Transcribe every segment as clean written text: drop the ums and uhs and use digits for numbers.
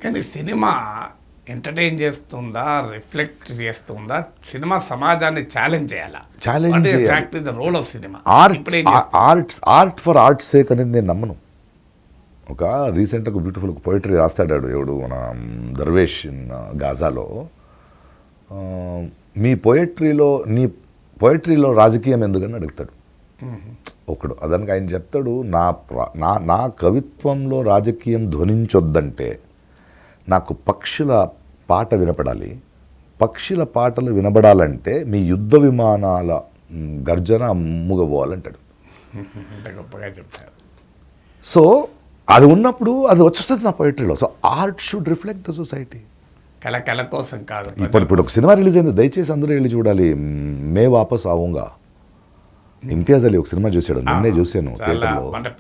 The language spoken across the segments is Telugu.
కానీ సినిమా ఎంటర్టైన్ చేస్తుందా, రిఫ్లెక్ట్ చేస్తుందా, సినిమా సమాజాన్ని ఛాలెంజ్ చేయాలా? Challenge exactly the role of cinema. Art for art sake అనేది నేను నమ్మను. ఒక రీసెంట్గా బ్యూటిఫుల్ పోయిటరీ రాస్తాడాడు ఎవడు మన దర్వేష్ గాజాలో. నీ పోయిటరీలో రాజకీయం ఎందుకని అడుగుతాడు ఒకడు. అదానికి ఆయన చెప్తాడు, నా కవిత్వంలో రాజకీయం ధ్వనించొద్దంటే నాకు పక్షుల పాట వినపడాలి. పక్షుల పాటలు వినబడాలంటే మీ యుద్ధ విమానాల గర్జన మూగబోవాలంటాడు. గొప్పగా చెప్తారు. సో అది ఉన్నప్పుడు అది వచ్చేస్తుంది నా పోయిటరీలో. So art should reflect the society. కళ కోసం కాదు. ఇప్పుడు ఒక సినిమా రిలీజ్ అయింది, దయచేసి అందరూ వెళ్ళి చూడాలి. మే వాపస్ ఆవుంగా. ఇమ్తియాజ్ అలీ ఒక సినిమా చూశాడు, నిన్నే చూశాను థియేటర్లో. అంటే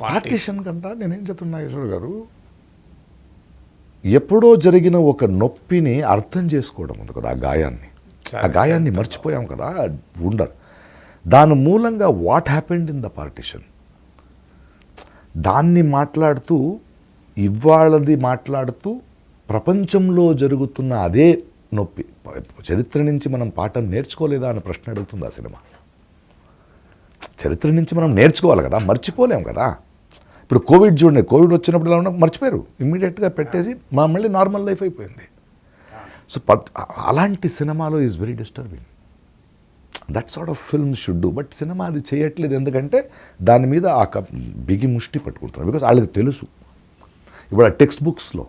పార్టీషన్ కంట నేనేం చెప్తున్నా నాగేశ్వర్ గారు, ఎప్పుడో జరిగిన ఒక నొప్పిని అర్థం చేసుకోవడం ఉంది కదా, ఆ గాయాన్ని మర్చిపోయాం కదా, ఉండరు. దాని మూలంగా what happened in the partition దాన్ని మాట్లాడుతూ, ఇవాళది మాట్లాడుతూ, ప్రపంచంలో జరుగుతున్న అదే నొప్పి, చరిత్ర నుంచి మనం పాఠం నేర్చుకోలేదా అని ప్రశ్న అడుగుతుంది ఆ సినిమా. చరిత్ర నుంచి మనం నేర్చుకోవాలి కదా, మర్చిపోలేం కదా. ఇప్పుడు కోవిడ్ చూడండి, కోవిడ్ వచ్చినప్పుడు ఎలా ఉన్నా మర్చిపోయారు, ఇమ్మీడియట్గా పెట్టేసి మళ్ళీ నార్మల్ లైఫ్ అయిపోయింది. సో అలాంటి సినిమాలో is very disturbing. That sort of film should do. But cinema అది చేయట్లేదు, ఎందుకంటే దాని మీద ఆ బిగి ముష్టి పట్టుకుంటున్నారు. బికాస్ వాళ్ళకి తెలుసు ఇప్పుడు ఆ టెక్స్ట్ బుక్స్లో,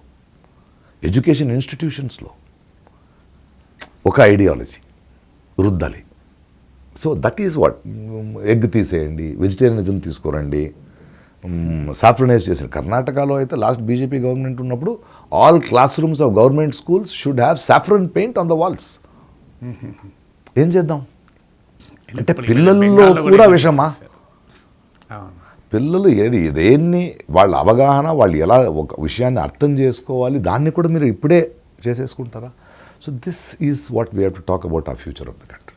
ఎడ్యుకేషన్ ఇన్స్టిట్యూషన్స్లో ఒక ఐడియాలజీ రుద్దాలి. So that is what, egg తీసేయండి, వెజిటేరియనిజం తీసుకోరండి, సాఫ్రనైజ్ చేసిన. కర్ణాటకలో అయితే లాస్ట్ బీజేపీ గవర్నమెంట్ ఉన్నప్పుడు all classrooms of government schools should have saffron paint on the walls. ఏం చేద్దాం అంటే పిల్లల్లో కూడా విషమా? పిల్లలు దేన్ని వాళ్ళ అవగాహన, వాళ్ళు ఎలా ఒక విషయాన్ని అర్థం చేసుకోవాలి, దాన్ని కూడా మీరు ఇప్పుడే చేసేసుకుంటారా? So this is what we have to talk about our future of the country.